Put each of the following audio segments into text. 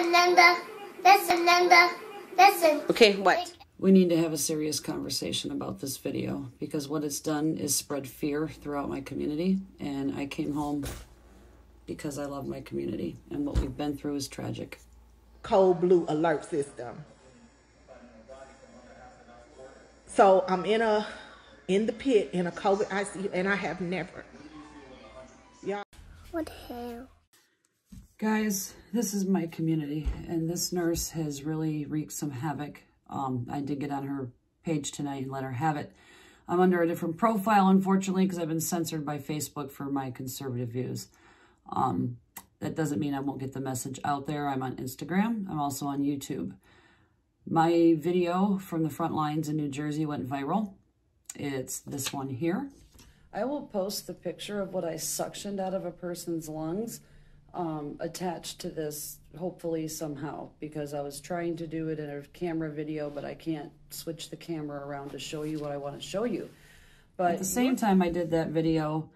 Linda. Listen, Linda. Listen. Okay, what? We need to have a serious conversation about this video because what it's done is spread fear throughout my community, and I came home because I love my community, and what we've been through is tragic. Cold blue alert system. So I'm in the pit in a COVID ICU, and I have never. Yeah. What the hell? Guys, this is my community, and this nurse has really wreaked some havoc. I did get on her page tonight and let her have it. I'm under a different profile, unfortunately, because I've been censored by Facebook for my conservative views. That doesn't mean I won't get the message out there. I'm on Instagram. I'm also on YouTube. My video from the front lines in New Jersey went viral. It's this one here. I will post the picture of what I suctioned out of a person's lungs attached to this, hopefully somehow, because I was trying to do it in a camera video, but I can't switch the camera around to show you what I want to show you. But at the same time I did that video,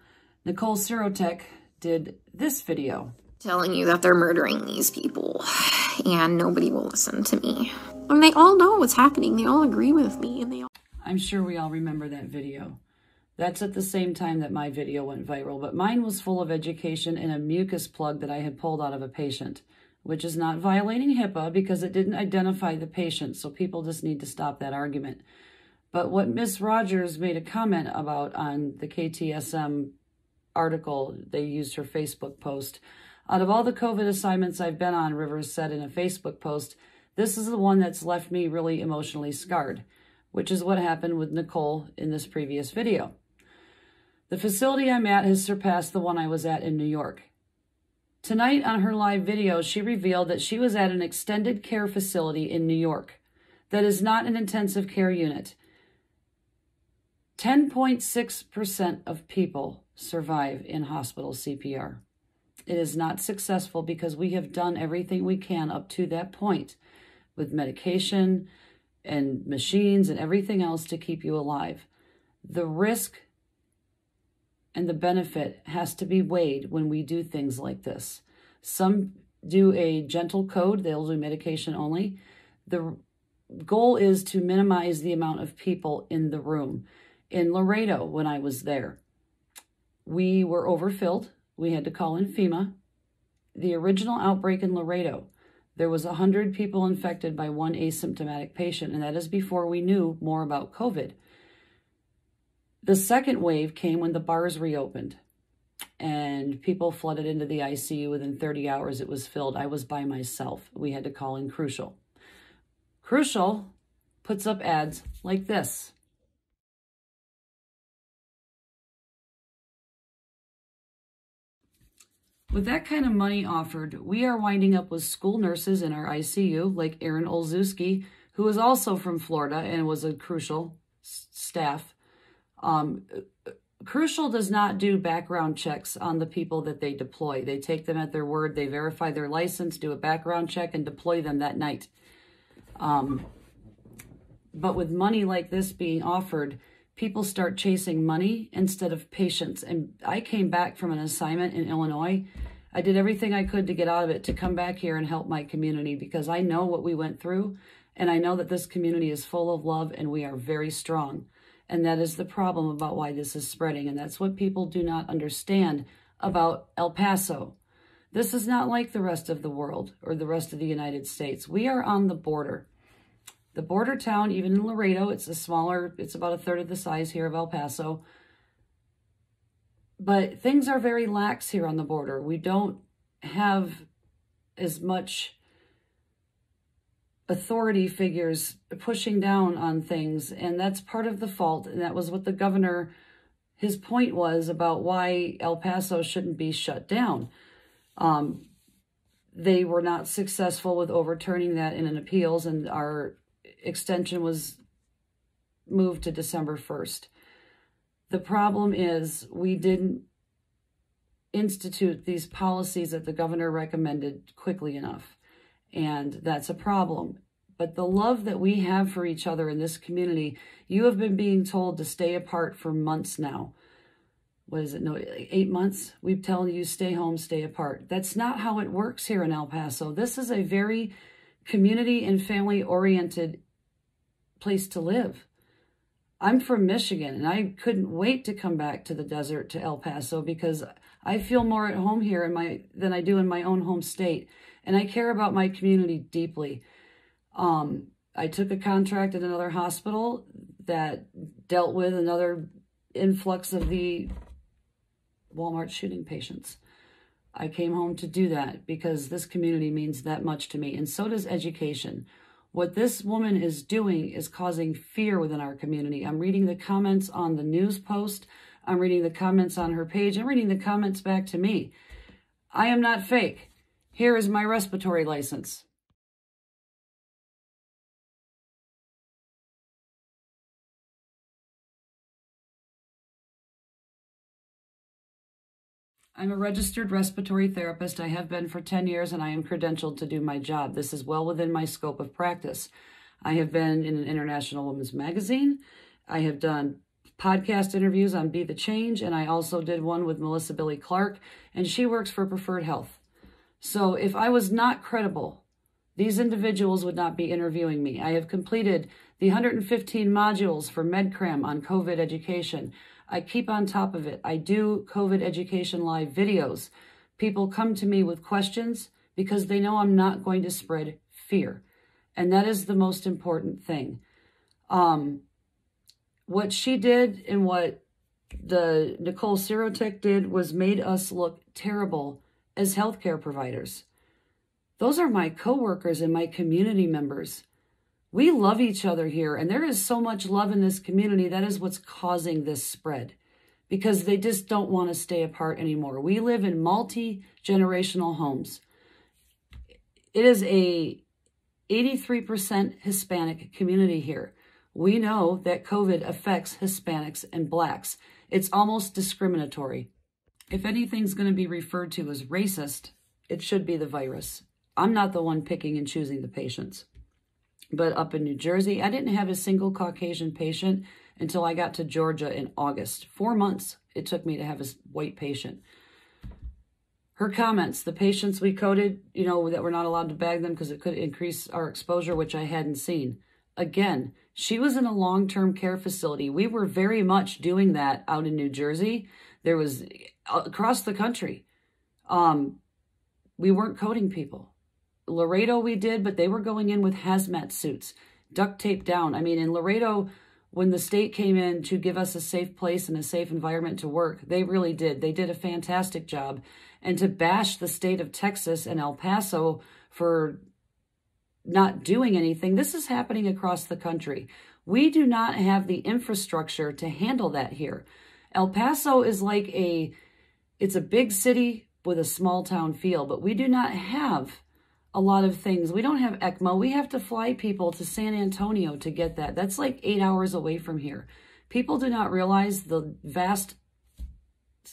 Nicole Sirotech did this video. Telling you that they're murdering these people and nobody will listen to me. And they all know what's happening. They all agree with me, and they all... I'm sure we all remember that video. That's at the same time that my video went viral, but mine was full of education and a mucus plug that I had pulled out of a patient, which is not violating HIPAA because it didn't identify the patient, so people just need to stop that argument. But what Miss Rogers made a comment about on the KTSM article, they used her Facebook post. Out of all the COVID assignments I've been on, Rivers said in a Facebook post, this is the one that's left me really emotionally scarred, which is what happened with Nicole in this previous video. The facility I'm at has surpassed the one I was at in New York. Tonight on her live video, she revealed that she was at an extended care facility in New York that is not an intensive care unit. 10.6% of people survive in hospital CPR. It is not successful because we have done everything we can up to that point with medication and machines and everything else to keep you alive. The risk and the benefit has to be weighed when we do things like this. Some do a gentle code, they'll do medication only. The goal is to minimize the amount of people in the room. In Laredo, when I was there, we were overfilled. We had to call in FEMA. The original outbreak in Laredo, there was 100 people infected by one asymptomatic patient, and that is before we knew more about COVID. The second wave came when the bars reopened and people flooded into the ICU. Within 30 hours, it was filled. I was by myself. We had to call in Crucial. Crucial puts up ads like this. With that kind of money offered, we are winding up with school nurses in our ICU, like Erin Olszewski, who is also from Florida and was a Crucial staff. Crucial does not do background checks on the people that they deploy. They take them at their word, they verify their license, do a background check, and deploy them that night. But with money like this being offered, people start chasing money instead of patients. And I came back from an assignment in Illinois. I did everything I could to get out of it, to come back here and help my community, because I know what we went through, and I know that this community is full of love and we are very strong. And that is the problem about why this is spreading. And that's what people do not understand about El Paso. This is not like the rest of the world or the rest of the United States. We are on the border. The border town, even in Laredo, it's about a third of the size here of El Paso. But things are very lax here on the border. We don't have as much authority figures pushing down on things, and that's part of the fault. And that was what the governor, his point was about why El Paso shouldn't be shut down. They were not successful with overturning that in an appeals, and our extension was moved to December 1st. The problem is we didn't institute these policies that the governor recommended quickly enough. And that's a problem. But the love that we have for each other in this community, you have been being told to stay apart for months now. what is it? No, 8 months. We've telling you stay home, stay apart. That's not how it works here in El Paso. This is a very community and family oriented place to live. I'm from Michigan, and I couldn't wait to come back to the desert, to El Paso, because I feel more at home here than I do in my own home state. And I care about my community deeply. I took a contract at another hospital that dealt with another influx of the Walmart shooting patients. I came home to do that because this community means that much to me, and so does education. What this woman is doing is causing fear within our community. I'm reading the comments on the news post. I'm reading the comments on her page. I'm reading the comments back to me. I am not fake. Here is my respiratory license. I'm a registered respiratory therapist. I have been for 10 years, and I am credentialed to do my job. This is well within my scope of practice. I have been in an international women's magazine. I have done podcast interviews on Be the Change, and I also did one with Melissa Billy Clark, and she works for Preferred Health. So if I was not credible, these individuals would not be interviewing me. I have completed the 115 modules for MedCram on COVID education. I keep on top of it. I do COVID education live videos. People come to me with questions because they know I'm not going to spread fear. And that is the most important thing. What she did and what the Nicole Sirotek did was made us look terrible as healthcare providers. Those are my coworkers and my community members. We love each other here, and there is so much love in this community. That is what's causing this spread, because they just don't want to stay apart anymore. We live in multi-generational homes. It is a 83% Hispanic community here. We know that COVID affects Hispanics and Blacks. It's almost discriminatory. If anything's going to be referred to as racist, it should be the virus. I'm not the one picking and choosing the patients. But up in New Jersey, I didn't have a single Caucasian patient until I got to Georgia in August. 4 months it took me to have a white patient. Her comments, the patients we coded, that we're not allowed to bag them because it could increase our exposure, which I hadn't seen. Again, she was in a long-term care facility. We were very much doing that out in New Jersey. There was across the country. We weren't coding people. Laredo we did, but they were going in with hazmat suits, duct taped down. I mean, in Laredo, when the state came in to give us a safe place and a safe environment to work, they really did. They did a fantastic job. And to bash the state of Texas and El Paso for not doing anything, this is happening across the country. We do not have the infrastructure to handle that here. El Paso is like it's a big city with a small town feel, but we do not have a lot of things. We don't have ECMO. We have to fly people to San Antonio to get that. That's like 8 hours away from here. People do not realize the vast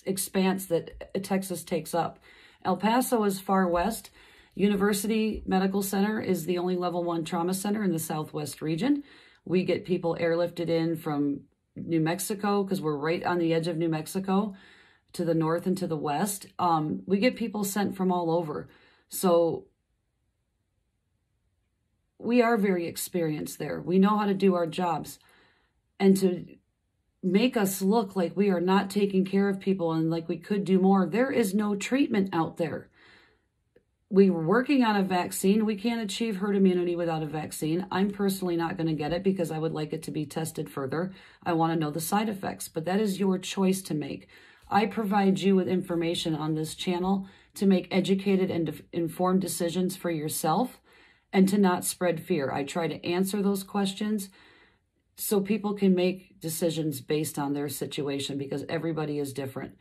expanse that Texas takes up. El Paso is far west. University Medical Center is the only level 1 trauma center in the Southwest region. We get people airlifted in from New Mexico because we're right on the edge of New Mexico to the north and to the west. We get people sent from all over. So we are very experienced there. We know how to do our jobs. And to make us look like we are not taking care of people and like we could do more, there is no treatment out there. We were working on a vaccine. We can't achieve herd immunity without a vaccine. I'm personally not going to get it because I would like it to be tested further. I want to know the side effects, but that is your choice to make. I provide you with information on this channel to make educated and informed decisions for yourself and to not spread fear. I try to answer those questions so people can make decisions based on their situation because everybody is different.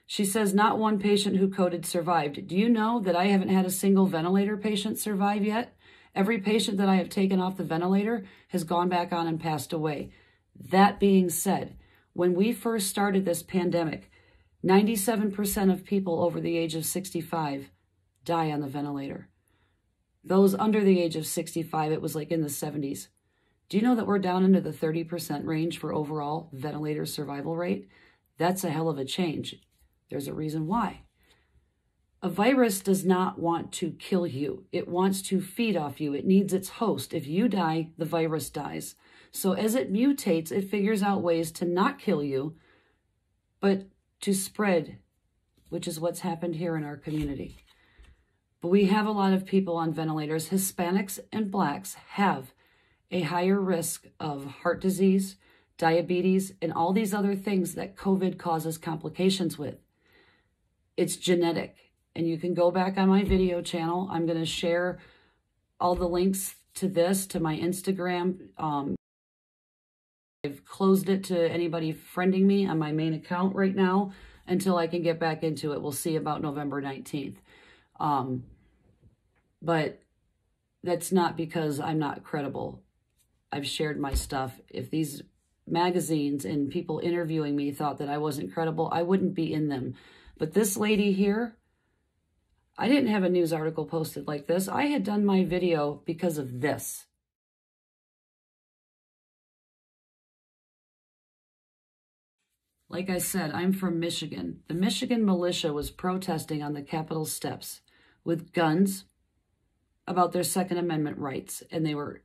She says, not one patient who coded survived. Do you know that I haven't had a single ventilator patient survive yet? Every patient that I have taken off the ventilator has gone back on and passed away. That being said, when we first started this pandemic, 97% of people over the age of 65 die on the ventilator. Those under the age of 65, it was like in the 70s. Do you know that we're down into the 30% range for overall ventilator survival rate? That's a hell of a change. There's a reason why. A virus does not want to kill you. It wants to feed off you. It needs its host. If you die, the virus dies. So as it mutates, it figures out ways to not kill you, but to spread, which is what's happened here in our community. But we have a lot of people on ventilators. Hispanics and Blacks have a higher risk of heart disease, diabetes, and all these other things that COVID causes complications with. It's genetic. And you can go back on my video channel. I'm going to share all the links to this, to my Instagram. I've closed it to anybody friending me on my main account right now until I can get back into it. We'll see about November 19th. But that's not because I'm not credible. I've shared my stuff. If these magazines and people interviewing me thought that I wasn't credible, I wouldn't be in them. But this lady here, I didn't have a news article posted like this. I had done my video because of this. Like I said, I'm from Michigan. The Michigan militia was protesting on the Capitol steps with guns about their Second Amendment rights. And they were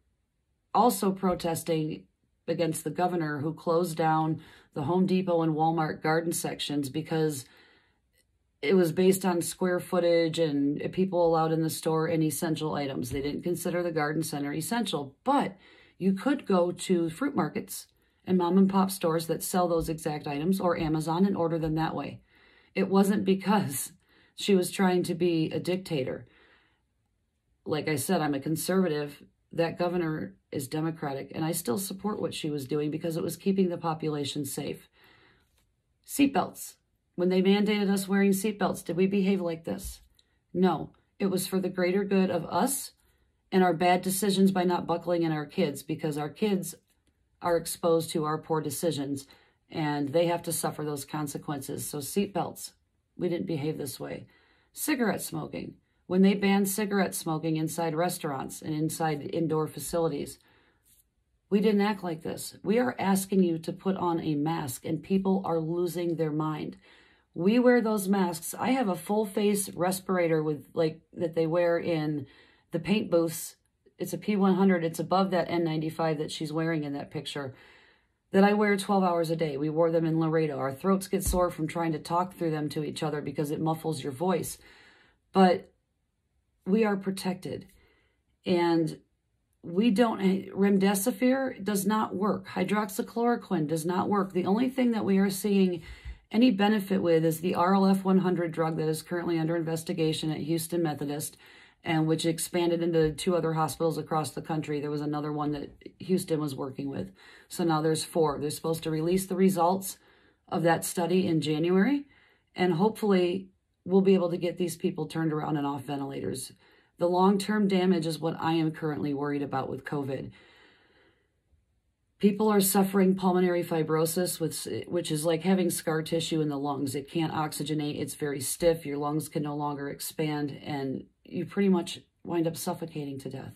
also protesting against the governor who closed down the Home Depot and Walmart garden sections because it was based on square footage and people allowed in the store and essential items. They didn't consider the garden center essential, but you could go to fruit markets and mom and pop stores that sell those exact items or Amazon and order them that way. It wasn't because she was trying to be a dictator. Like I said, I'm a conservative. That governor is Democratic, and I still support what she was doing because it was keeping the population safe. Seatbelts. When they mandated us wearing seatbelts, did we behave like this? No. It was for the greater good of us and our bad decisions by not buckling in our kids, because our kids are exposed to our poor decisions and they have to suffer those consequences. So seatbelts. We didn't behave this way. Cigarette smoking. When they banned cigarette smoking inside restaurants and inside indoor facilities, we didn't act like this. We are asking you to put on a mask, and people are losing their mind. We wear those masks. I have a full face respirator with that they wear in the paint booths. It's a P100. It's above that N95 that she's wearing in that picture that I wear 12 hours a day. We wore them in Laredo. Our throats get sore from trying to talk through them to each other because it muffles your voice. But we are protected. And we don't, remdesivir does not work. Hydroxychloroquine does not work. The only thing that we are seeing any benefit with is the RLF 100 drug that is currently under investigation at Houston Methodist, and which expanded into 2 other hospitals across the country. There was another one that Houston was working with. So now there's 4. They're supposed to release the results of that study in January, and hopefully we'll be able to get these people turned around and off ventilators. The long-term damage is what I am currently worried about with COVID. People are suffering pulmonary fibrosis, which is like having scar tissue in the lungs. It can't oxygenate. It's very stiff. Your lungs can no longer expand, and you pretty much wind up suffocating to death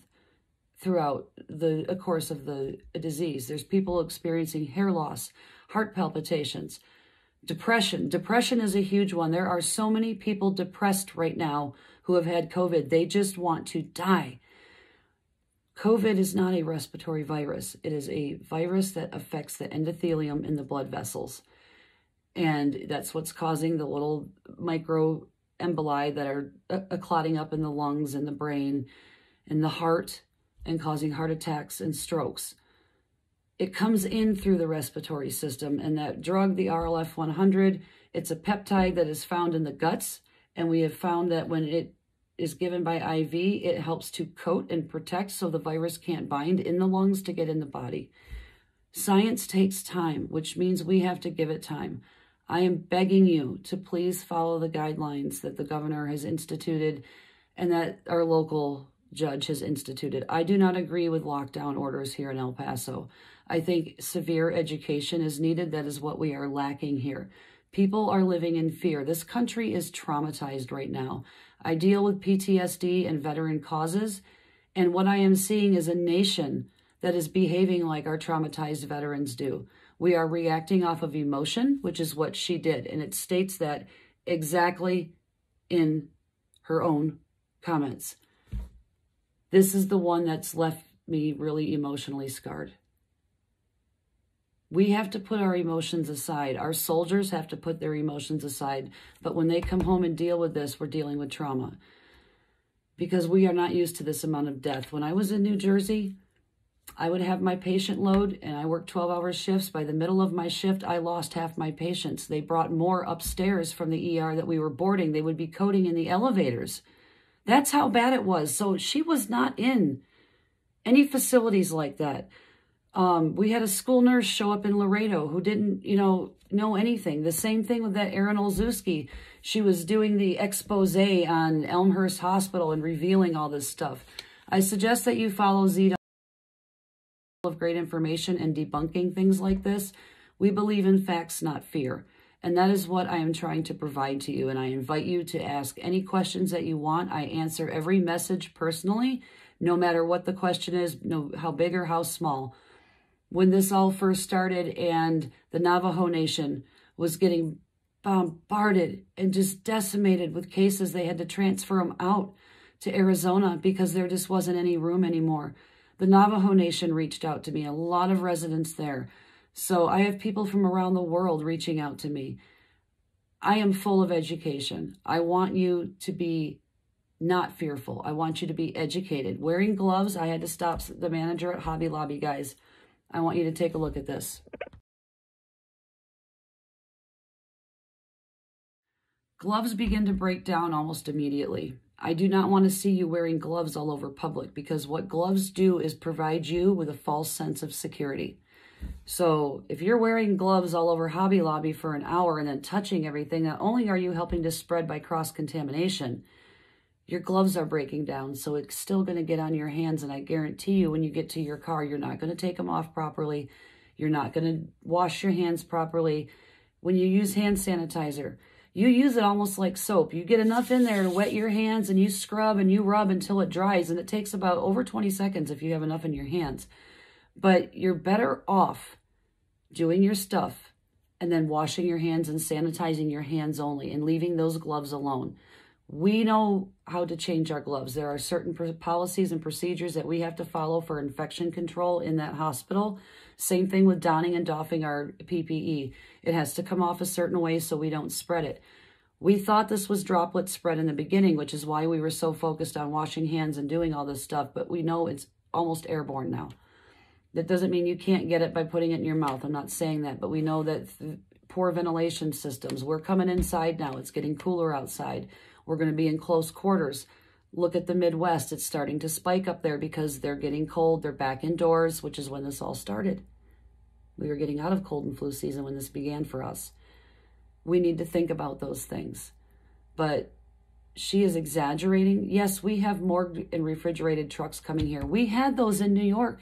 throughout the course of the disease. There's people experiencing hair loss, heart palpitations, depression. Depression is a huge one. There are so many people depressed right now who have had COVID. They just want to die. COVID is not a respiratory virus. It is a virus that affects the endothelium in the blood vessels. And that's what's causing the little micro emboli that are clotting up in the lungs and the brain and the heart and causing heart attacks and strokes. It comes in through the respiratory system, and that drug, the RLF 100, it's a peptide that is found in the guts, and we have found that when it is given by IV, it helps to coat and protect so the virus can't bind in the lungs to get in the body. Science takes time, which means we have to give it time. I am begging you to please follow the guidelines that the governor has instituted and that our local judge has instituted. I do not agree with lockdown orders here in El Paso. I think severe education is needed. That is what we are lacking here. People are living in fear. This country is traumatized right now. I deal with PTSD and veteran causes, and what I am seeing is a nation that is behaving like our traumatized veterans do. We are reacting off of emotion, which is what she did. And it states that exactly in her own comments. This is the one that's left me really emotionally scarred. We have to put our emotions aside. Our soldiers have to put their emotions aside. But when they come home and deal with this, we're dealing with trauma. Because we are not used to this amount of death. When I was in New Jersey, I would have my patient load and I worked 12-hour shifts. By the middle of my shift, I lost half my patients. They brought more upstairs from the ER that we were boarding. They would be coding in the elevators. That's how bad it was. So she was not in any facilities like that. We had a school nurse show up in Laredo who didn't, know anything. The same thing with that Erin Olszewski. She was doing the expose on Elmhurst Hospital and revealing all this stuff. I suggest that you follow Z of great information and debunking things like this. We believe in facts, not fear. And that is what I am trying to provide to you. And I invite you to ask any questions that you want. I answer every message personally, no matter what the question is, how big or how small. When this all first started and the Navajo Nation was getting bombarded and just decimated with cases, they had to transfer them out to Arizona because there just wasn't any room anymore. The Navajo Nation reached out to me, a lot of residents there. So I have people from around the world reaching out to me. I am full of education. I want you to be not fearful. I want you to be educated. Wearing gloves, I had to stop the manager at Hobby Lobby, guys. I want you to take a look at this. Gloves begin to break down almost immediately. I do not want to see you wearing gloves all over public because what gloves do is provide you with a false sense of security. So if you're wearing gloves all over Hobby Lobby for an hour and then touching everything, not only are you helping to spread by cross-contamination, your gloves are breaking down, so it's still going to get on your hands, and I guarantee you when you get to your car, you're not going to take them off properly. You're not going to wash your hands properly. When you use hand sanitizer, you use it almost like soap. You get enough in there to wet your hands, and you scrub and you rub until it dries, and it takes about over 20 seconds if you have enough in your hands. But you're better off doing your stuff and then washing your hands and sanitizing your hands only and leaving those gloves alone. We know how to change our gloves. There are certain policies and procedures that we have to follow for infection control in that hospital. Same thing with donning and doffing our PPE. It has to come off a certain way so we don't spread it. We thought this was droplet spread in the beginning, which is why we were so focused on washing hands and doing all this stuff, but we know it's almost airborne now. That doesn't mean you can't get it by putting it in your mouth. I'm not saying that, but we know that poor ventilation systems. We're coming inside now. It's getting cooler outside. We're going to be in close quarters. Look at the Midwest. It's starting to spike up there because they're getting cold. They're back indoors, which is when this all started. We were getting out of cold and flu season when this began for us. We need to think about those things. But she is exaggerating. Yes, we have morgue and refrigerated trucks coming here. We had those in New York.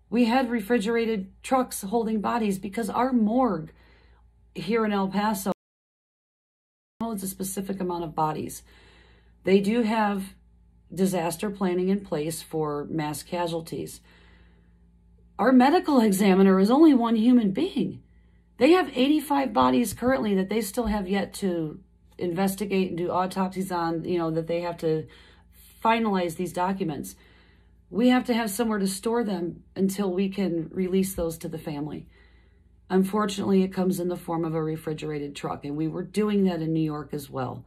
We had refrigerated trucks holding bodies because our morgue here in El Paso holds a specific amount of bodies. They do have disaster planning in place for mass casualties. Our medical examiner is only one human being. They have 85 bodies currently that they still have yet to investigate and do autopsies on, that they have to finalize these documents. We have to have somewhere to store them until we can release those to the family. Unfortunately, it comes in the form of a refrigerated truck, and we were doing that in New York as well.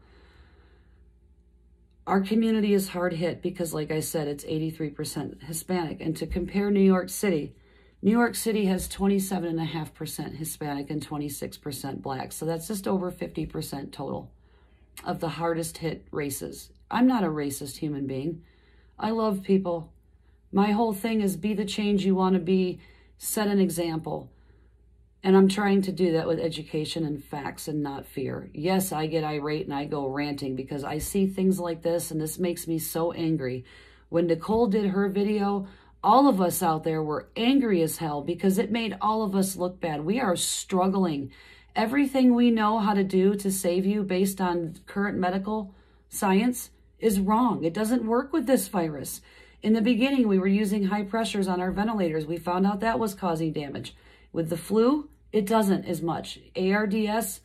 Our community is hard hit because, like I said, it's 83% Hispanic. And to compare New York City has 27.5% Hispanic and 26% Black. So that's just over 50% total of the hardest hit races. I'm not a racist human being. I love people. My whole thing is be the change you want to be, set an example. And I'm trying to do that with education and facts and not fear. Yes, I get irate and I go ranting because I see things like this and this makes me so angry. When Nicole did her video, all of us out there were angry as hell because it made all of us look bad. We are struggling. Everything we know how to do to save you based on current medical science is wrong. It doesn't work with this virus. In the beginning, we were using high pressures on our ventilators. We found out that was causing damage. With the flu, it doesn't as much. ARDS,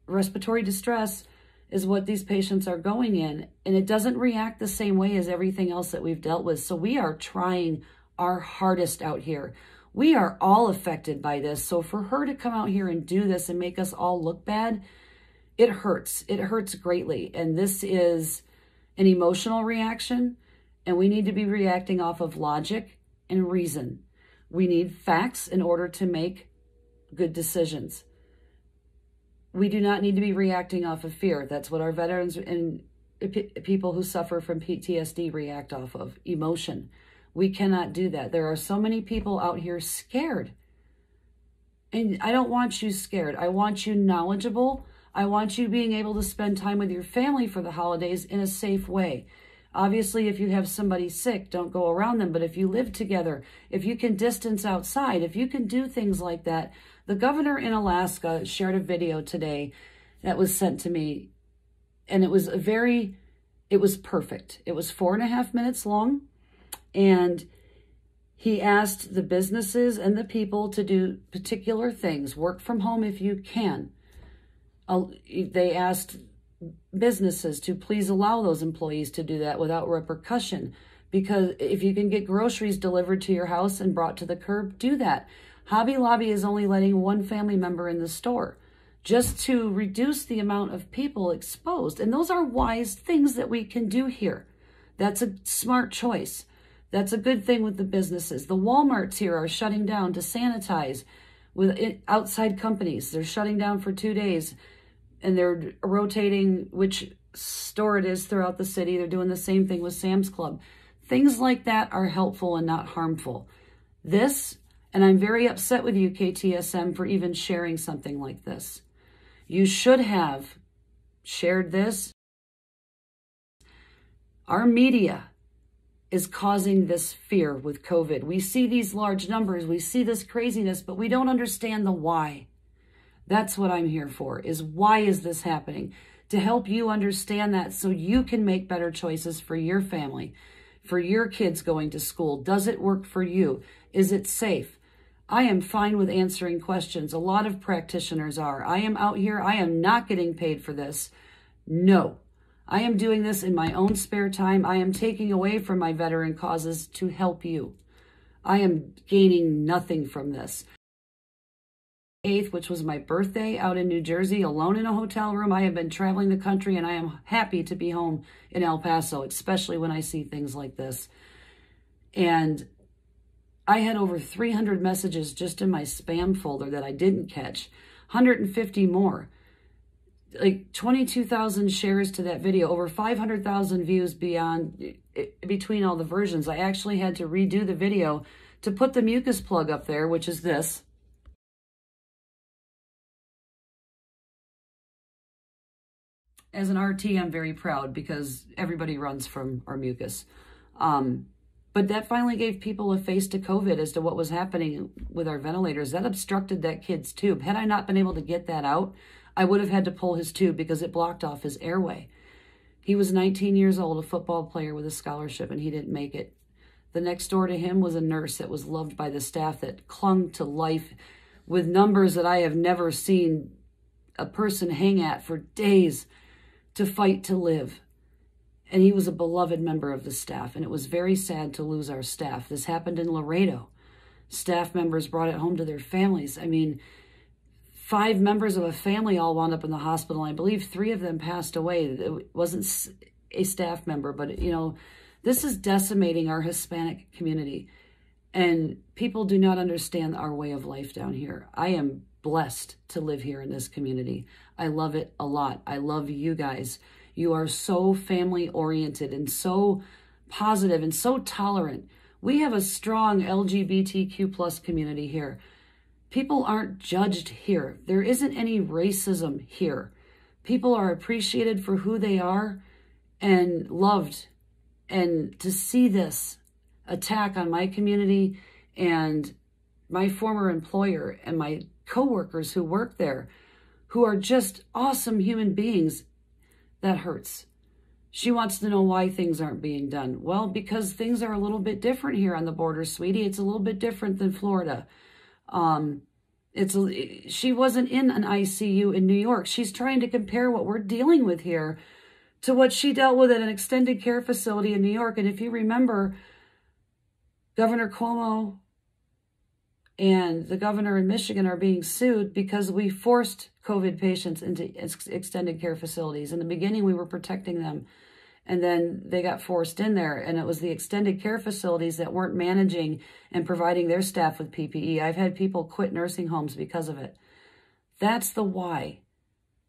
respiratory distress, is what these patients are going in, and it doesn't react the same way as everything else that we've dealt with. So we are trying our hardest out here. We are all affected by this. So for her to come out here and do this and make us all look bad, it hurts. It hurts greatly. And this is an emotional reaction, and we need to be reacting off of logic and reason. We need facts in order to make good decisions. We do not need to be reacting off of fear. That's what our veterans and people who suffer from PTSD react off of, emotion. We cannot do that. There are so many people out here scared. And I don't want you scared. I want you knowledgeable. I want you being able to spend time with your family for the holidays in a safe way. Obviously, if you have somebody sick, don't go around them. But if you live together, if you can distance outside, if you can do things like that. The governor in Alaska shared a video today that was sent to me, and it was perfect. It was 4.5 minutes long, and he asked the businesses and the people to do particular things. Work from home if you can. They asked businesses to please allow those employees to do that without repercussion, because if you can get groceries delivered to your house and brought to the curb, do that. Hobby Lobby is only letting one family member in the store just to reduce the amount of people exposed. And those are wise things that we can do here. That's a smart choice. That's a good thing with the businesses. The Walmarts here are shutting down to sanitize with outside companies. They're shutting down for 2 days, and they're rotating which store it is throughout the city. They're doing the same thing with Sam's Club. Things like that are helpful and not harmful. And I'm very upset with you, KTSM, for even sharing something like this. You should have shared this. Our media is causing this fear with COVID. We see these large numbers, we see this craziness, but we don't understand the why. That's what I'm here for, is why is this happening? To help you understand that so you can make better choices for your family, for your kids going to school. Does it work for you? Is it safe? I am fine with answering questions. A lot of practitioners are. I am out here. I am not getting paid for this. No. I am doing this in my own spare time. I am taking away from my veteran causes to help you. I am gaining nothing from this. 8th, which was my birthday, out in New Jersey, alone in a hotel room. I have been traveling the country, and I am happy to be home in El Paso, especially when I see things like this. And I had over 300 messages just in my spam folder that I didn't catch, 150 more, like 22,000 shares to that video, over 500,000 views between all the versions. I actually had to redo the video to put the mucus plug up there, which is this. As an RT, I'm very proud because everybody runs from our mucus. But that finally gave people a face to COVID as to what was happening with our ventilators. That obstructed that kid's tube. Had I not been able to get that out, I would have had to pull his tube because it blocked off his airway. He was 19 years old, a football player with a scholarship, and he didn't make it. The next door to him was a nurse that was loved by the staff, that clung to life with numbers that I have never seen a person hang at for days to fight to live. And he was a beloved member of the staff, and it was very sad to lose our staff. This happened in Laredo. Staff members brought it home to their families. I mean, 5 members of a family all wound up in the hospital. I believe 3 of them passed away. It wasn't a staff member, but, you know, this is decimating our Hispanic community. And people do not understand our way of life down here. I am blessed to live here in this community. I love it a lot. I love you guys. You are so family-oriented and so positive and so tolerant. We have a strong LGBTQ+ community here. People aren't judged here. There isn't any racism here. People are appreciated for who they are and loved. And to see this attack on my community and my former employer and my coworkers who work there, who are just awesome human beings, that hurts. She wants to know why things aren't being done. Well, because things are a little bit different here on the border, sweetie. It's a little bit different than Florida. She wasn't in an ICU in New York. She's trying to compare what we're dealing with here to what she dealt with at an extended care facility in New York. And if you remember, Governor Cuomo and the governor in Michigan are being sued because we forced COVID patients into extended care facilities. In the beginning, we were protecting them, and then they got forced in there, and it was the extended care facilities that weren't managing and providing their staff with PPE. I've had people quit nursing homes because of it. That's the why.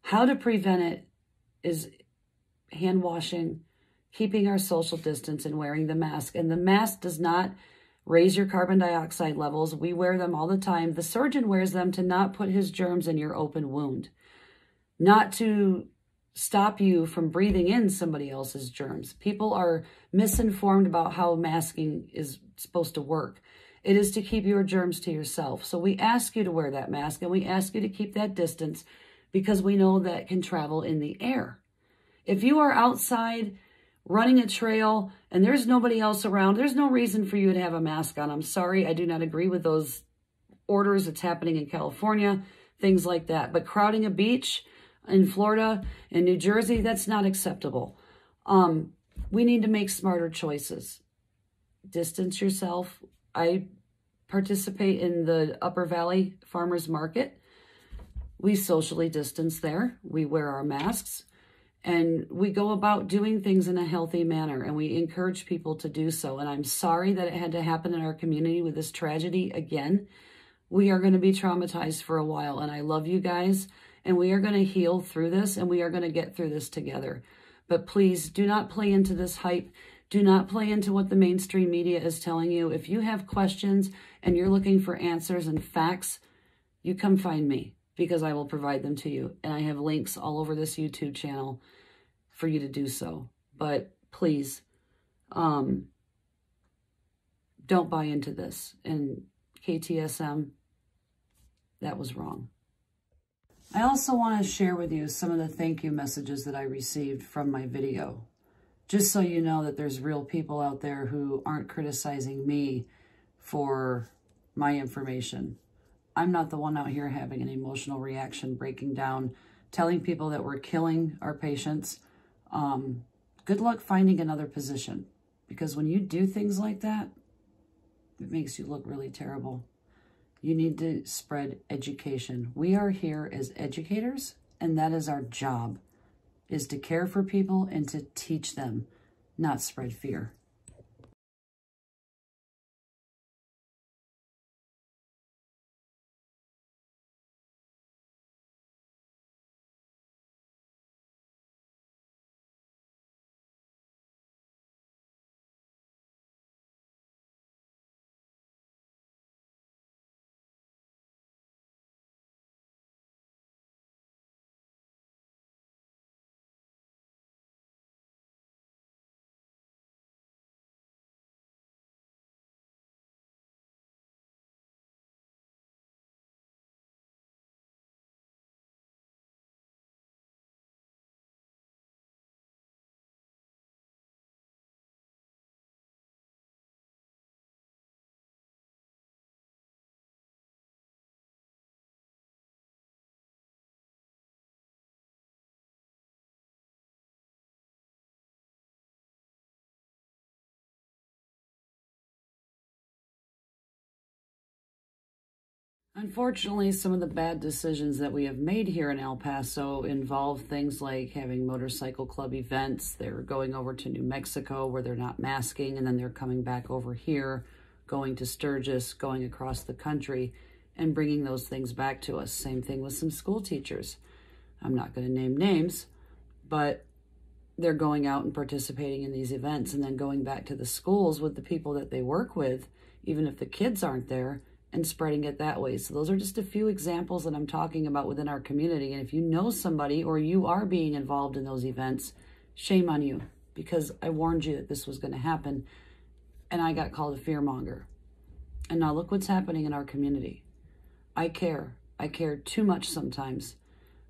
How to prevent it is hand washing, keeping our social distance, and wearing the mask. And the mask does not raise your carbon dioxide levels. We wear them all the time. The surgeon wears them to not put his germs in your open wound, not to stop you from breathing in somebody else's germs. People are misinformed about how masking is supposed to work. It is to keep your germs to yourself. So we ask you to wear that mask, and we ask you to keep that distance because we know that can travel in the air. If you are outside running a trail and there's nobody else around, there's no reason for you to have a mask on. I'm sorry, I do not agree with those orders that's happening in California, things like that. But crowding a beach in Florida and New Jersey, that's not acceptable. We need to make smarter choices. Distance yourself. I participate in the Upper Valley Farmers Market. We socially distance there. We wear our masks. And we go about doing things in a healthy manner, and we encourage people to do so. And I'm sorry that it had to happen in our community with this tragedy again. We are going to be traumatized for a while, and I love you guys, and we are going to heal through this, and we are going to get through this together. But please do not play into this hype. Do not play into what the mainstream media is telling you. If you have questions and you're looking for answers and facts, you come find me, because I will provide them to you. And I have links all over this YouTube channel for you to do so. But please, don't buy into this. And KTSM, that was wrong. I also want to share with you some of the thank you messages that I received from my video. Just so you know that there's real people out there who aren't criticizing me for my information. I'm not the one out here having an emotional reaction, breaking down, telling people that we're killing our patients. Good luck finding another position, because when you do things like that, it makes you look really terrible. You need to spread education. We are here as educators, and that is our job, is to care for people and to teach them, not spread fear. Unfortunately, some of the bad decisions that we have made here in El Paso involve things like having motorcycle club events. They're going over to New Mexico where they're not masking, and then they're coming back over here, going to Sturgis, going across the country, and bringing those things back to us. Same thing with some school teachers. I'm not going to name names, but they're going out and participating in these events and then going back to the schools with the people that they work with, even if the kids aren't there, and spreading it that way. So those are just a few examples that I'm talking about within our community. And if you know somebody or you are being involved in those events, shame on you, because I warned you that this was going to happen and I got called a fearmonger. And now look what's happening in our community. I care. I care too much sometimes.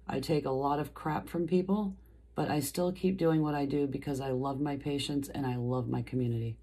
I take a lot of crap from people, but I still keep doing what I do because I love my patients and I love my community.